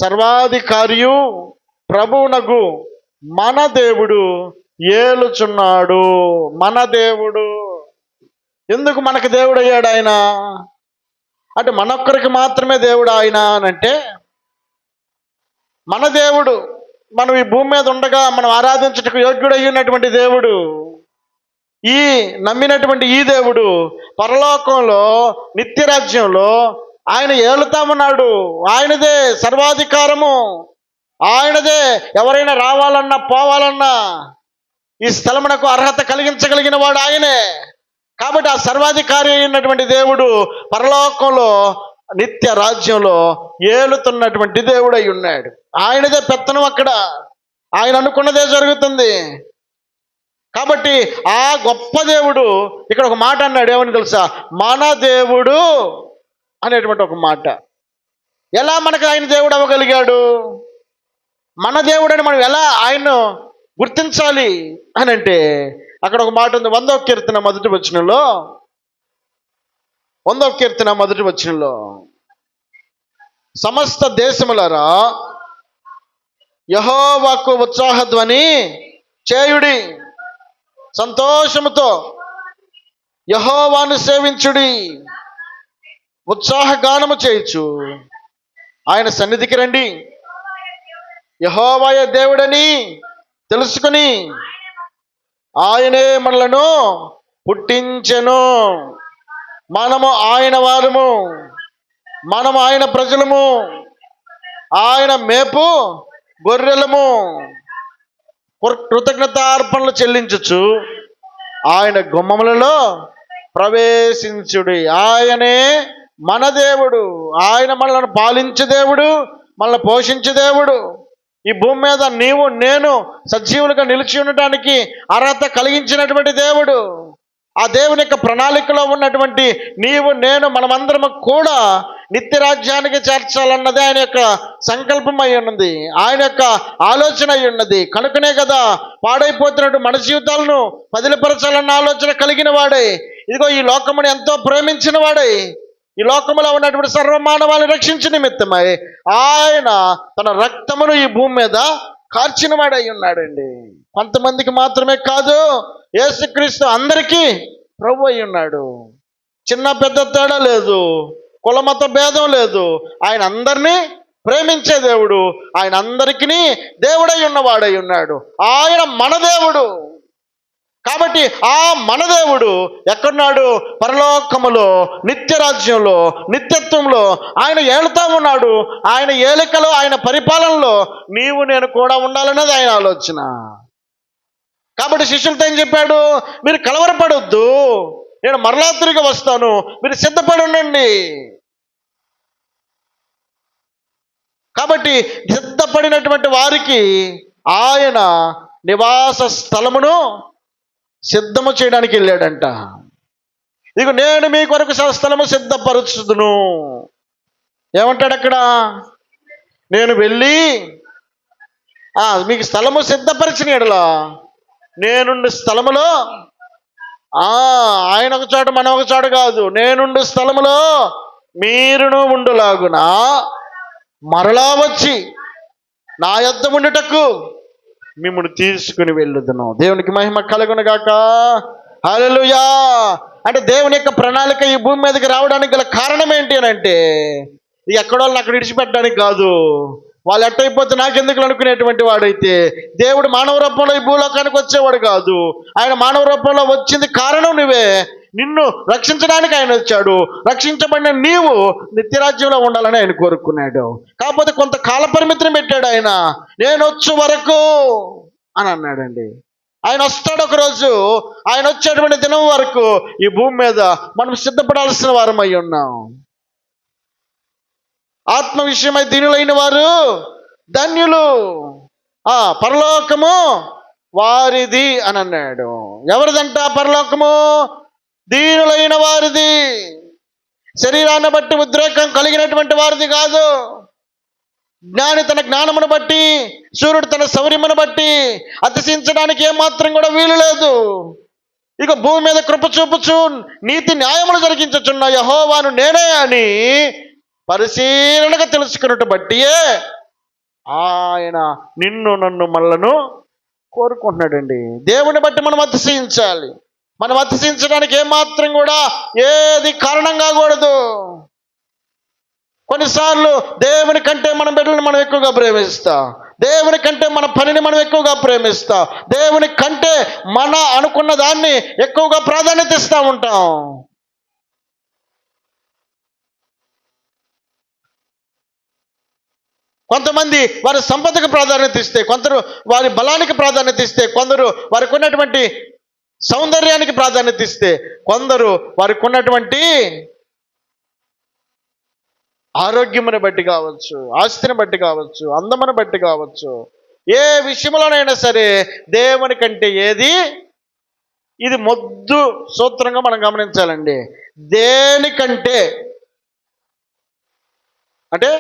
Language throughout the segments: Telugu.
సర్వాధికారియు ప్రభువునగు మన దేవుడు ఏలుచున్నాడు. మన దేవుడు ఎందుకు మనకు దేవుడు అయ్యాడు ఆయన అంటే, మనొక్కరికి మాత్రమే దేవుడు ఆయన అని అంటే, మన దేవుడు మనం ఈ భూమి మీద ఉండగా మనం ఆరాధించుటకు యోగ్యుడయ్యున్నటువంటి దేవుడు, ఈ నమ్మినటువంటి ఈ దేవుడు పరలోకంలో నిత్యరాజ్యంలో ఆయన ఏలుతా ఉన్నాడు. ఆయనదే సర్వాధికారము, ఆయనదే. ఎవరైనా రావాలన్నా పోవాలన్నా ఈ స్థలమునకు అర్హత కలిగించగలిగిన వాడు ఆయనే. కాబట్టి ఆ సర్వాధికారి అయినటువంటి దేవుడు పరలోకంలో నిత్య రాజ్యంలో ఏలుతున్నటువంటి దేవుడు అయి ఉన్నాడు. ఆయనదే పెత్తనం అక్కడ, ఆయన అనుకున్నదే జరుగుతుంది. కాబట్టి ఆ గొప్ప దేవుడు ఇక్కడ ఒక మాట అన్నాడు. ఏమని తెలుసా? మన దేవుడు అనేటువంటి ఒక మాట. ఎలా మనకు ఆయన దేవుడు అవ్వగలిగాడు? మన దేవుడు అని మనం ఎలా ఆయన్ను గుర్తించాలి అని అంటే, అక్కడ ఒక మాట ఉంది. 100వ కీర్తన మొదటి వచనంలో, 100వ కీర్తన మొదటి వచనంలో, సమస్త దేశములారా యెహోవాకు ఉత్సాహధ్వని చేయుడి, సంతోషముతో యెహోవాను సేవించుడి, ఉత్సాహగానము చేయొచ్చు ఆయన సన్నిధికి రండి. యెహోవాయే దేవుడని తెలుసుకుని ఆయనే మనలను పుట్టించెను. మనము ఆయన వారము, మనము ఆయన ప్రజలము, ఆయన మేపు గొర్రెలము. కృతజ్ఞతార్పణలు చెల్లించచ్చు ఆయన గుమ్మములలో ప్రవేశించుడి. ఆయనే మన దేవుడు, ఆయన మనల్ని పాలించే దేవుడు, మనల్ని పోషించే దేవుడు. ఈ భూమి మీద నీవు నేను సజీవులుగా నిలిచి ఉండటానికి అర్హత కలిగించినటువంటి దేవుడు. ఆ దేవుని యొక్క ప్రణాళికలో ఉన్నటువంటి నీవు నేను మనమందరము కూడా నిత్య రాజ్యానికి చేర్చాలన్నది ఆయన యొక్క సంకల్పం అయి ఉన్నది, ఆయన యొక్క ఆలోచన అయి ఉన్నది. కనుకనే కదా పాడైపోతున్నట్టు మన జీవితాలను పదిలపరచాలన్న ఆలోచన కలిగిన వాడే, ఇదిగో ఈ లోకమును ఎంతో ప్రేమించిన వాడే, ఈ లోకములో ఉన్నటువంటి సర్వమానవాళ్ళని రక్షించిన నిమిత్తమై ఆయన తన రక్తమును ఈ భూమి మీద కార్చిన వాడై ఉన్నాడండి. కొంతమందికి మాత్రమే కాదు, యేసుక్రీస్తు అందరికీ ప్రభు అయి ఉన్నాడు. చిన్న పెద్ద తేడా లేదు, కులమత భేదం లేదు. ఆయన అందరినీ ప్రేమించే దేవుడు, ఆయన అందరికీ దేవుడై ఉన్నవాడై ఉన్నాడు. ఆయన మన దేవుడు. కాబట్టి ఆ మన దేవుడు ఎక్కడున్నాడు? పరలోకములో నిత్యరాజ్యంలో నిత్యత్వంలో ఆయన ఏలుతా ఉన్నాడు. ఆయన ఏలికలో ఆయన పరిపాలనలో నీవు నేను కూడా ఉండాలన్నది ఆయన ఆలోచన. కాబట్టి శిష్యులతో ఏం చెప్పాడు? మీరు కలవరపడొద్దు, నేను మరలా తిరిగి వస్తాను, మీరు సిద్ధపడి ఉండండి. కాబట్టి సిద్ధపడినటువంటి వారికి ఆయన నివాస స్థలమును సిద్ధము చేయడానికి వెళ్ళాడంట. ఇక నేను మీ కొరకు స్థలము సిద్ధపరచుదును. ఏమంటాడు అక్కడ? నేను వెళ్ళి మీకు స్థలము సిద్ధపరిచిన ఎడల నేనుండు స్థలములో, ఆయన ఒక చోట మనం ఒక చోట కాదు, నేనుండు స్థలములో మీరును ఉండులాగున మరలా వచ్చి నా యొద్ద ఉండుటకు మిమ్మల్ని తీసుకుని వెళ్ళుదును. దేవునికి మహిమ కలుగును గాక. హల్లెలూయా. అంటే దేవుని యొక్క ప్రణాళిక ఈ భూమి మీదకి రావడానికి గల కారణం ఏంటి అని అంటే, ఎక్కడోళ్ళని అక్కడ విడిచిపెట్టడానికి కాదు. వాళ్ళు ఎట్టయిపోతే నాకెందుకు అనుకునేటువంటి వాడైతే దేవుడు మానవ రూపంలో ఈ భూలోకానికి వచ్చేవాడు కాదు. ఆయన మానవ రూపంలో వచ్చింది కారణం నువ్వే. నిన్ను రక్షించడానికి ఆయన వచ్చాడు. రక్షించబడిన నీవు నిత్యరాజ్యంలో ఉండాలని ఆయన కోరుకున్నాడు. కాకపోతే కొంత కాల పరిమితిని పెట్టాడు ఆయన. నేను వచ్చు వరకు అని అన్నాడండి. ఆయన వస్తాడు ఒకరోజు. ఆయన వచ్చేటువంటి దినం వరకు ఈ భూమి మీద మనం సిద్ధపడాల్సిన వారమై ఉన్నాం. ఆత్మ విషయమై దీనులైన వారు ధన్యులు, పరలోకము వారిది అని అన్నాడు. ఎవరిదంట పరలోకము? దీనులైన వారిది. శరీరాన్ని బట్టి ఉద్రేకం కలిగినటువంటి వారిది కాదు. జ్ఞాని తన జ్ఞానమును బట్టి, సూర్యుడు తన శౌర్యమును బట్టి అతిశయించడానికి ఏమాత్రం కూడా వీలు లేదు. ఇక భూమి మీద కృప చూపుచు నీతి న్యాయములు జరిగించుచున్న యెహోవాను నేనే అని పరిశీలనగా తెలుసుకున్నట్టు బట్టియే ఆయన నిన్ను నన్ను మనలను కోరుకుంటున్నాడండి. దేవుని బట్టి మనం అతిశయించాలి. మనం అతిశయించడానికి ఏమాత్రం కూడా ఏది కారణం కాకూడదు. కొన్నిసార్లు దేవుని కంటే మన బిడ్డలను మనం ఎక్కువగా ప్రేమిస్తాం, దేవుని కంటే మన పనిని మనం ఎక్కువగా ప్రేమిస్తాం, దేవుని కంటే మన అనుకున్న దాన్ని ఎక్కువగా ప్రాధాన్యత ఇస్తూ ఉంటాం. కొంతమంది వారి సంపదకు ప్రాధాన్యత ఇస్తే, కొందరు వారి బలానికి ప్రాధాన్యత ఇస్తే, కొందరు వారికి ఉన్నటువంటి సౌందర్యానికి ప్రాధాన్యత ఇస్తే, కొందరు వారికి ఉన్నటువంటి ఆరోగ్యమును బట్టి కావచ్చు, ఆస్తిని బట్టి కావచ్చు, అందమును బట్టి కావచ్చు, ఏ విషయంలోనైనా సరే దేవుని కంటే ఏది, ఇది మొద్దు సూత్రంగా మనం గమనించాలండి. దేనికంటే అంటే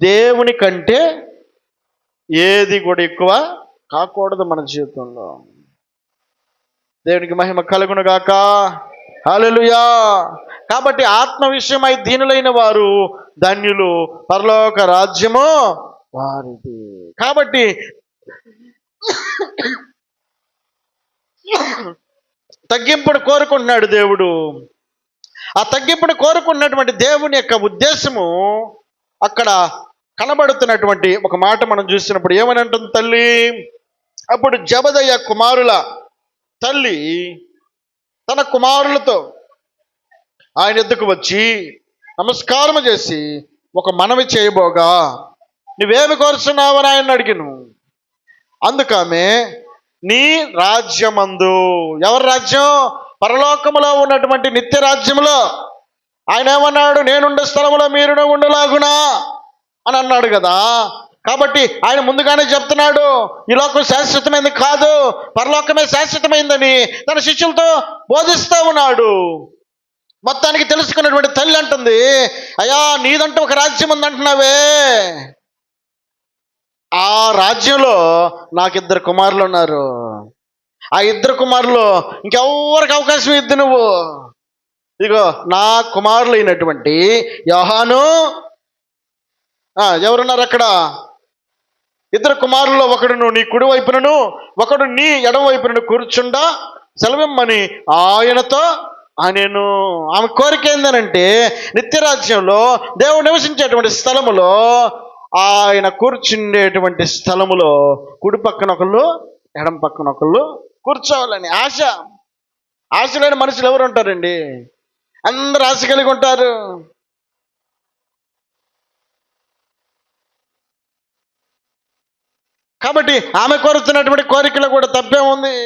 దేవుని కంటే ఏది కూడా ఎక్కువ కాకూడదు మన జీవితంలో. దేవునికి మహిమ కలుగును గాక. హల్లెలూయా. కాబట్టి ఆత్మ విషయమై దీనులైన వారు ధన్యులు, పరలోక రాజ్యము వారిది. కాబట్టి తగ్గింపును కోరుకుంటున్నాడు దేవుడు. ఆ తగ్గింపును కోరుకున్నటువంటి దేవుని యొక్క ఉద్దేశము అక్కడ కనబడుతున్నటువంటి ఒక మాట మనం చూసినప్పుడు ఏమని అంటుంది తల్లి? అప్పుడు జెబెదయి కుమారుల తల్లి తన కుమారులతో ఆయన ఎద్దుకు వచ్చి నమస్కారం చేసి ఒక మనవి చేయబోగా, నువ్వేమి కోరుచున్నావని ఆయన అడిగిను. అందుకామె, నీ రాజ్యమందు, ఎవరి రాజ్యం? పరలోకములో ఉన్నటువంటి నిత్య రాజ్యములో. ఆయన ఏమన్నాడు? నేనుండే స్థలంలో మీరు ఉండలాగునా అని అన్నాడు కదా. కాబట్టి ఆయన ముందుగానే చెప్తున్నాడు, ఈ లోకం శాశ్వతమైంది కాదు, పరలోకమే శాశ్వతమైందని తన శిష్యులతో బోధిస్తూ ఉన్నాడు. మొత్తానికి తెలుసుకున్నటువంటి తల్లి అంటుంది, అయ్యా నీదంటూ ఒక రాజ్యం ఉందంటున్నావే, ఆ రాజ్యంలో నాకు 2 కుమారులు ఉన్నారు. ఆ 2 కుమారులు ఇంకెవ్వరికి అవకాశం ఇద్దు నువ్వు. ఇదిగో నా కుమారులు అయినటువంటి యోహాను, ఎవరున్నారు అక్కడ? 2 కుమారుల్లో ఒకడును నీ కుడి వైపునను ఒకడు నీ ఎడమ వైపునను కూర్చుండా సెలవిమ్మని ఆయనతో నేను. ఆమె కోరిక ఏందనంటే, నిత్యరాజ్యంలో దేవుడు నివసించేటువంటి స్థలములో, ఆయన కూర్చుండేటువంటి స్థలములో కుడి పక్కన ఒకళ్ళు ఎడమ పక్కన ఒకళ్ళు కూర్చోవాలని ఆశ. ఆశ లేని మనుషులు ఎవరు ఉంటారండి? అందరూ ఆశ కలిగి ఉంటారు. కాబట్టి ఆమె కోరుతున్నటువంటి కోరికలు కూడా తప్పే ఉంది.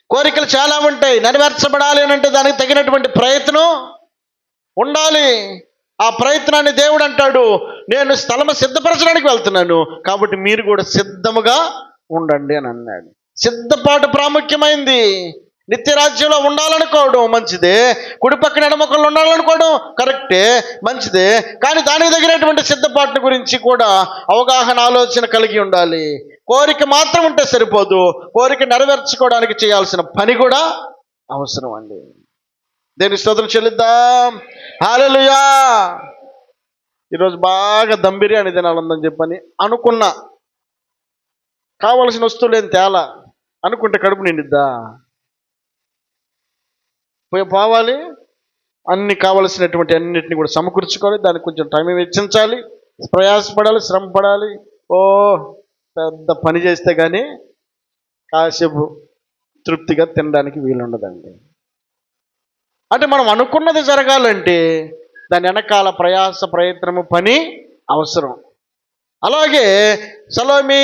కోరికలు చాలా ఉంటాయి, నెరవేర్చబడాలి అని అంటే దానికి తగినటువంటి ప్రయత్నం ఉండాలి. ఆ ప్రయత్నాన్ని దేవుడు అంటాడు, నేను స్థలము సిద్ధపరచడానికి వెళ్తున్నాను, కాబట్టి మీరు కూడా సిద్ధముగా ఉండండి అని అన్నాడు. సిద్ధపాటు ప్రాముఖ్యమైంది. నిత్యరాజ్యంలో ఉండాలనుకోవడం మంచిదే, కుడి పక్కన ఎడమొక్కలు ఉండాలనుకోవడం కరెక్టే, మంచిదే. కానీ దానికి తగినటువంటి సిద్ధపాటుని గురించి కూడా అవగాహన, ఆలోచన కలిగి ఉండాలి. కోరిక మాత్రం ఉంటే సరిపోదు, కోరిక నెరవేర్చుకోవడానికి చేయాల్సిన పని కూడా అవసరం అండి. దేవుని స్తోత్రం చెల్లిద్దాం. హల్లెలూయా. ఈరోజు బాగా దమ్ బిర్యానీ తినాలందని చెప్పని అనుకున్నా, కావలసిన వస్తువులు ఏం తేలా అనుకుంటే కడుపు నిండిద్దా? పోవాలి, అన్ని కావలసినటువంటి అన్నిటిని కూడా సమకూర్చుకోవాలి, దానికి కొంచెం టైం వెచ్చించాలి, ప్రయాసపడాలి, శ్రమ పడాలి. పెద్ద పని చేస్తే కానీ కాసేపు తృప్తిగా తినడానికి వీలుండదండి. అంటే మనం అనుకున్నది జరగాలంటే దాని వెనకాల ప్రయాస, ప్రయత్నము, పని అవసరం. అలాగే సలోమి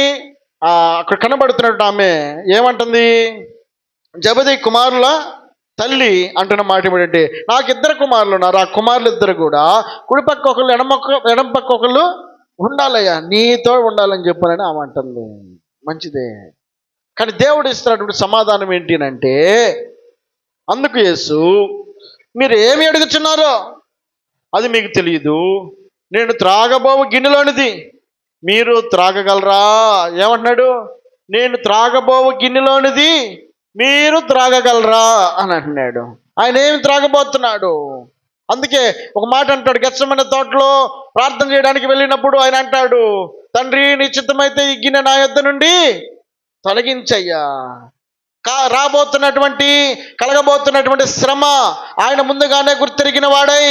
అక్కడ కనబడుతున్నట్టు ఆమె ఏమంటుంది? జెబెదయి కుమారుల తల్లి అంటున్న మాట ఏమిటంటే, నాకు 2 కుమారులు ఉన్నారు, ఆ కుమారులు 2 కూడా కుడి పక్క ఒకళ్ళు ఎడమ పక్క ఒకళ్ళు ఉండాలయ్యా, నీతో ఉండాలని చెప్పానని ఆమె అంటుంది. మంచిదే. కానీ దేవుడు ఇస్తున్నటువంటి సమాధానం ఏంటి అంటే, అందుకు యేసు, మీరు ఏమి అడుగుతున్నారో అది మీకు తెలియదు, నేను త్రాగబోవు గిన్నెలోనిది మీరు త్రాగగలరా? ఏమంటున్నాడు? నేను త్రాగబోవు గిన్నెలోనిది మీరు త్రాగగలరా అని అంటున్నాడు. ఆయన ఏమి త్రాగబోతున్నాడు? అందుకే ఒక మాట అంటాడు, గెత్సేమనే తోటలో ప్రార్థన చేయడానికి వెళ్ళినప్పుడు ఆయన అంటాడు, తండ్రి నీ చిత్తమైతే ఈ గిన్నె నా యొద్ద నుండి తొలగించయ్యా. రాబోతున్నటువంటి కలగబోతున్నటువంటి శ్రమ ఆయన ముందుగానే గుర్తెరిగిన వాడై,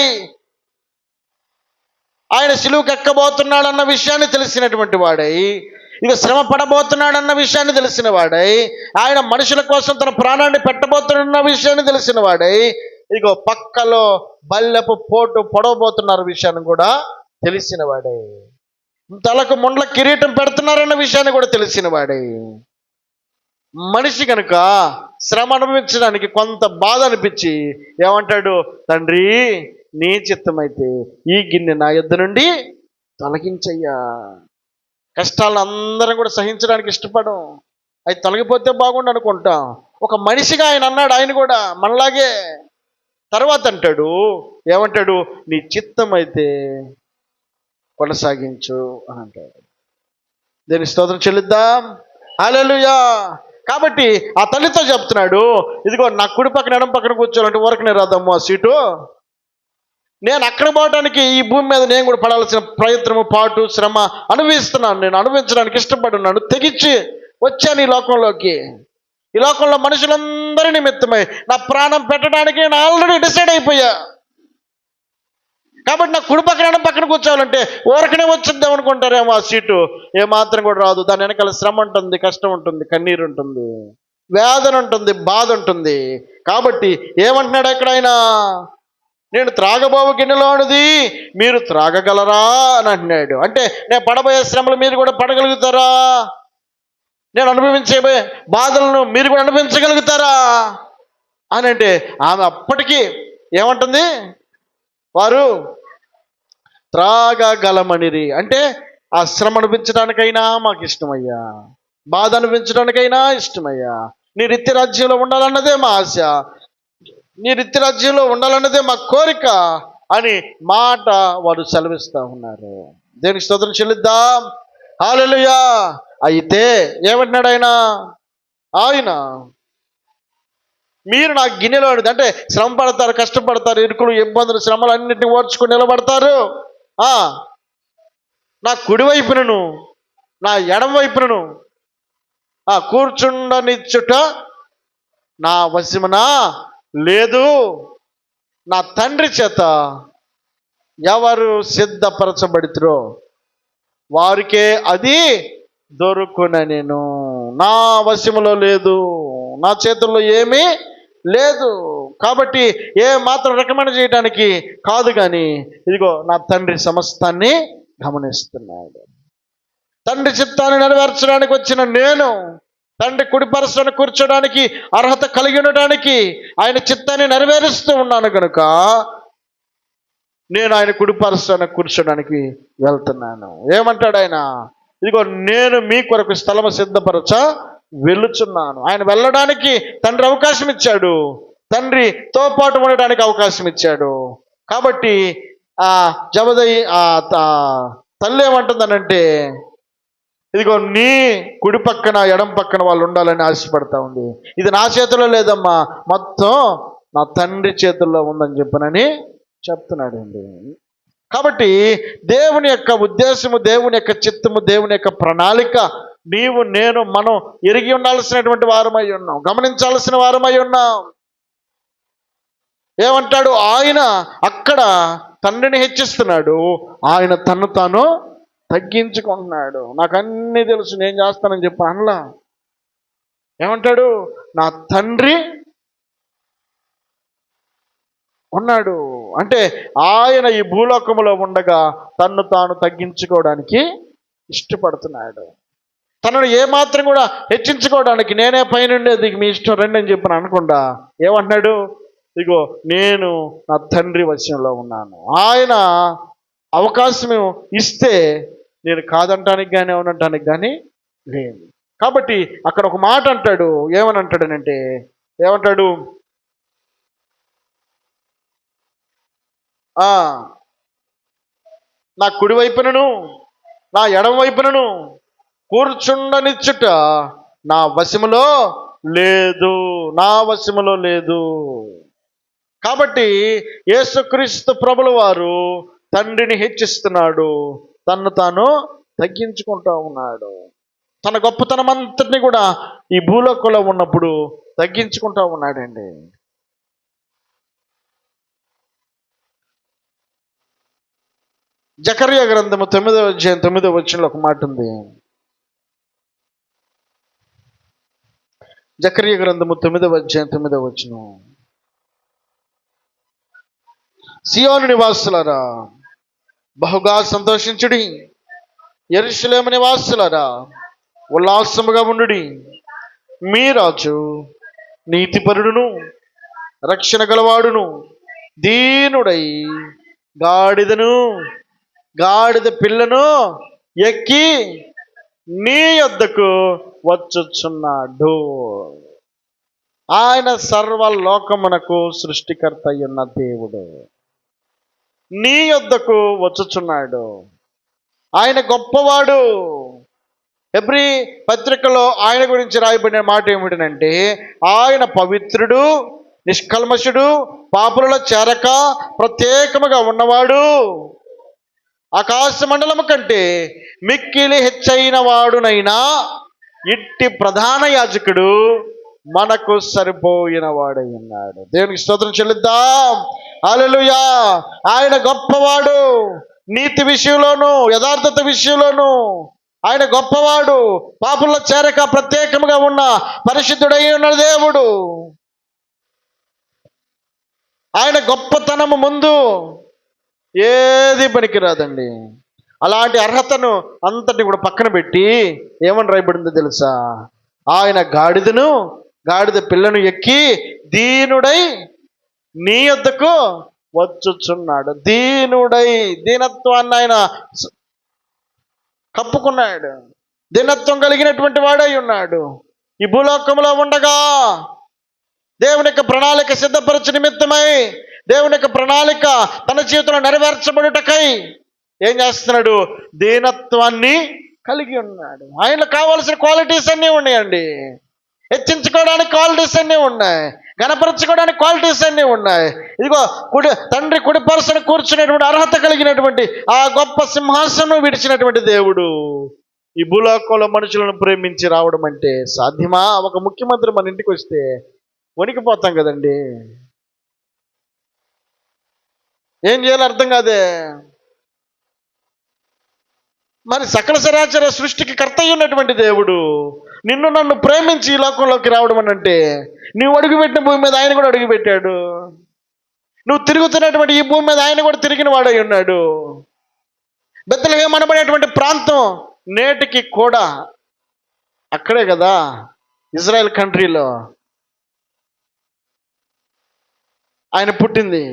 ఆయన సిలువకు ఎక్కబోతున్నాడన్న విషయాన్ని తెలిసినటువంటి వాడై, ఇక శ్రమ పడబోతున్నాడన్న విషయాన్ని తెలిసిన వాడై, ఆయన మనుషుల కోసం తన ప్రాణాన్ని పెట్టబోతున్న విషయాన్ని తెలిసిన వాడై, ఇగో పక్కలో బల్లెపు పోటు పొడవబోతున్నారు విషయాన్ని కూడా తెలిసిన వాడై, తలకు ముండ్ల కిరీటం పెడుతున్నారన్న విషయాన్ని కూడా తెలిసిన వాడై, మనిషి కనుక శ్రమ అనుభవించడానికి కొంత బాధ అనిపించి ఏమంటాడు, తండ్రి నీ చిత్తమైతే ఈ గిన్నె నా యొద్ద నుండి తొలగించయ్యా. కష్టాలను అందరం కూడా సహించడానికి ఇష్టపడం, అవి తొలగిపోతే బాగుండు అనుకుంటాం. ఒక మనిషిగా ఆయన అన్నాడు, ఆయన కూడా మనలాగే. తర్వాత అంటాడు, ఏమంటాడు, నీ చిత్తమైతే కొనసాగించు అని అంటాడు. దేని స్తోత్రం చెల్లిద్దాం. హల్లెలూయా. కాబట్టి ఆ తల్లితో చెప్తున్నాడు, ఇదిగో నా కుడి పక్కన ఎడం పక్కన కూర్చోాలంటే ఊరకనే రాదమ్ము ఆ సీటు. నేను అక్కడ పోవడానికి ఈ భూమి మీద నేను కూడా పడాల్సిన ప్రయత్నము, పాటు, శ్రమ అనుభవిస్తున్నాను. నేను అనుభవించడానికి ఇష్టపడున్నాను. తెగించి వచ్చాను ఈ లోకంలోకి. ఈ లోకంలో మనుషులందరి నిమిత్తమై నా ప్రాణం పెట్టడానికి నేను ఆల్రెడీ డిసైడ్ అయిపోయా. కాబట్టి నా కుడి పక్కన ఎడం పక్కన కూర్చోవాలంటే ఊరకనే వచ్చిద్దాం అనుకుంటారేమో ఆ సీటు. ఏమాత్రం కూడా రాదు. దాని వెనకాల శ్రమ ఉంటుంది, కష్టం ఉంటుంది, కన్నీరు ఉంటుంది, వేదన ఉంటుంది, బాధ ఉంటుంది. కాబట్టి ఏమంటున్నాడు ఎక్కడైనా, నేను త్రాగబోవు గిన్నెలోనిది మీరు త్రాగగలరా అని అంటున్నాడు. అంటే నేను పడబోయే శ్రమలు మీరు కూడా పడగలుగుతారా? నేను అనుభవించే బాధలను మీరు కూడా అనుభవించగలుగుతారా అని అంటే ఆమె అప్పటికీ ఏమంటుంది, వారు త్రాగగలమనిరి. అంటే ఆ శ్రమ అనిపించడానికైనా మాకు ఇష్టమయ్యా, బాధ అనిపించడానికైనా ఇష్టమయ్యా, నీ రీతి రాజ్యంలో ఉండాలన్నదే మా ఆశ, నీ రీతి రాజ్యంలో ఉండాలన్నదే మా కోరిక అని మాట వారు సెలవిస్తూ ఉన్నారు. దేనికి స్తోత్రం చెల్లిద్దాం. హల్లెలూయా. అయితే ఏమంటున్నాడు ఆయన మీరు నా గిన్నెలో అంటే శ్రమ పడతారు, కష్టపడతారు, ఇరుకులు, ఇబ్బందులు, శ్రమలు అన్నింటినీ ఓర్చుకుని నిలబడతారు. నా కుడివైపునను నా ఎడమ వైపునను కూర్చుండనిచ్చుట నా వశమున లేదు. నా తండ్రి చేత ఎవరు సిద్ధపరచబడితురో వారికే అది దొరుకునెను. నా వశములో లేదు, నా చేతుల్లో ఏమీ లేదు. కాబట్టి ఏ మాత్రం రికమెండ్ చేయడానికి కాదు, కానీ ఇదిగో నా తండ్రి సమస్తాన్ని గమనిస్తున్నాడు. తండ్రి చిత్తాన్ని నెరవేర్చడానికి వచ్చిన నేను తండ్రి కుడిపరసన కూర్చోడానికి అర్హత కలిగి ఉండడానికి ఆయన చిత్తాన్ని నెరవేరుస్తూ ఉన్నాను కనుక నేను ఆయన కుడిపరసన కూర్చోడానికి వెళ్తున్నాను. ఏమంటాడు ఆయన, ఇదిగో నేను మీ కొరకు స్థలము సిద్ధపరచ వెళ్ళుచున్నాను. ఆయన వెళ్ళడానికి తండ్రి అవకాశం ఇచ్చాడు, తండ్రితో పాటు ఉండడానికి అవకాశం ఇచ్చాడు. కాబట్టి ఆ జబదయి తల్లి ఏమంటుందనంటే, ఇదిగో నీ కుడి పక్కన ఎడం పక్కన వాళ్ళు ఉండాలని ఆశపడతా ఉంది. ఇది నా చేతిలో లేదమ్మా, మొత్తం నా తండ్రి చేతుల్లో ఉందని చెప్పనని చెప్తున్నాడు అండి. కాబట్టి దేవుని యొక్క ఉద్దేశము, దేవుని యొక్క చిత్తము, దేవుని యొక్క ప్రణాళిక నీవు నేను మనం ఎరిగి ఉండాల్సినటువంటి వారమై ఉన్నాం, గమనించాల్సిన వారమై ఉన్నాం. ఏమంటాడు ఆయన అక్కడ తండ్రిని హెచ్చిస్తున్నాడు, ఆయన తను తాను తగ్గించుకుంటున్నాడు. నాకు అన్నీ తెలుసు, నేను చేస్తానని చెప్పి అనలా. ఏమంటాడు, నా తండ్రి ఉన్నాడు అంటే ఆయన ఈ భూలోకములో ఉండగా తన్ను తాను తగ్గించుకోవడానికి ఇష్టపడుతున్నాడు. తనను ఏమాత్రం కూడా హెచ్చించుకోవడానికి నేనే పైనుండేది మీ ఇష్టం రండి అని చెప్పిన అనకుండా ఏమంటున్నాడు, ఇగో నేను నా తండ్రి వశంలో ఉన్నాను. ఆయన అవకాశం ఇస్తే నేను కాదంటానికి కానీ అవునంటానికి కానీ లేదు. కాబట్టి అక్కడ ఒక మాట అంటాడు, ఏమని అంటాడనంటే, ఏమంటాడు, నా కుడి వైపునను నా ఎడమ వైపునను కూర్చుండనిచ్చుట నా వశములో లేదు, నా వశములో లేదు. కాబట్టి యేసుక్రీస్తు ప్రభుల వారు తండ్రిని హెచ్చిస్తున్నాడు, తన్ను తాను తగ్గించుకుంటా ఉన్నాడు. తన గొప్పతనం అంతటిని కూడా ఈ భూలోకంలో ఉన్నప్పుడు తగ్గించుకుంటా ఉన్నాడండి. జకర్యా గ్రంథము 9వ అధ్యాయం 9వ వచనంలో ఒక మాట ఉంది. జకర్యా గ్రంథము 9వ అధ్యాయం 9వ వచనం. సియోను నివాసులారా బహుగా సంతోషించుడి, యెరూషలేము నివాసులారా ఉల్లాసముగా ఉండుడి. మీ రాజు నీతిపరుడును రక్షణ గలవాడును దీనుడై గాడిద పిల్లను ఎక్కి నీ యొద్దకు వచ్చుచున్నాడు. ఆయన సర్వలోకమునకు సృష్టికర్త అయిన దేవుడు నీ యొద్దకు వచ్చుచున్నాడు. ఆయన గొప్పవాడు. హెబ్రీ పత్రికలో ఆయన గురించి రాయబడిన మాట ఏమిటంటే, ఆయన పవిత్రుడు, నిష్కల్మషుడు, పాపులలో చేరక ప్రత్యేకముగా ఉన్నవాడు, ఆకాశ మండలము కంటే మిక్కిలి హెచ్చైన వాడునైనా ఇట్టి ప్రధాన యాజకుడు మనకు సరిపోయిన వాడై ఉన్నాడు. దేవునికి స్తోత్రం చెల్లిద్దాం. హల్లెలూయా. ఆయన గొప్పవాడు. నీతి విషయంలోను యథార్థత విషయంలోను ఆయన గొప్పవాడు. పాపుల్లో చేరక ప్రత్యేకముగా ఉన్న పరిశుద్ధుడై ఉన్న దేవుడు. ఆయన గొప్పతనము ముందు ఏది పనికిరాదండి. అలాంటి అర్హతను అంతటి కూడా పక్కన పెట్టి ఏమని రాయబడిందో తెలుసా? ఆయన గాడిద పిల్లను ఎక్కి దీనుడై నీ యొద్దకు వచ్చుచున్నాడు. దీనత్వాన్ని ఆయన కప్పుకున్నాడు. దీనత్వం కలిగినటువంటి వాడై ఉన్నాడు. ఈ భూలోకంలో ఉండగా దేవుని యొక్క ప్రణాళిక సిద్ధపరచు నిమిత్తమై, దేవుని యొక్క ప్రణాళిక తన జీవితంలో నెరవేర్చబడుటకై ఏం చేస్తున్నాడు? దీనత్వాన్ని కలిగి ఉన్నాడు. ఆయనలో కావాల్సిన క్వాలిటీస్ అన్నీ ఉన్నాయండి. హెచ్చించుకోవడానికి క్వాలిటీస్ అన్నీ ఉన్నాయి, గణపరచుకోవడానికి క్వాలిటీస్ అన్నీ ఉన్నాయి. ఇదిగో తండ్రి కుడి పరుసన కూర్చునేటువంటి అర్హత కలిగినటువంటి ఆ గొప్ప సింహాసనం విడిచినటువంటి దేవుడు ఈ భూలోకంలో మనుషులను ప్రేమించి రావడం అంటే సాధ్యమా? ఒక ముఖ్యమంత్రి మన ఇంటికి వస్తే వణికిపోతాం కదండి. ఏం చేయాలో అర్థం కాదే. మరి సకల సరాచర సృష్టికి కర్త ఉన్నటువంటి దేవుడు నిన్ను నన్ను ప్రేమించి ఈ లోకంలోకి రావడం అని అంటే, నువ్వు అడుగుపెట్టిన భూమి మీద ఆయన కూడా అడుగుపెట్టాడు. నువ్వు తిరుగుతున్నటువంటి ఈ భూమి మీద ఆయన కూడా తిరిగిన వాడై ఉన్నాడు. బెత్లెహేము అనబడేటువంటి ప్రాంతం నేటికి కూడా అక్కడే కదా, ఇజ్రాయెల్ కంట్రీలో ఆయన పుట్టింది.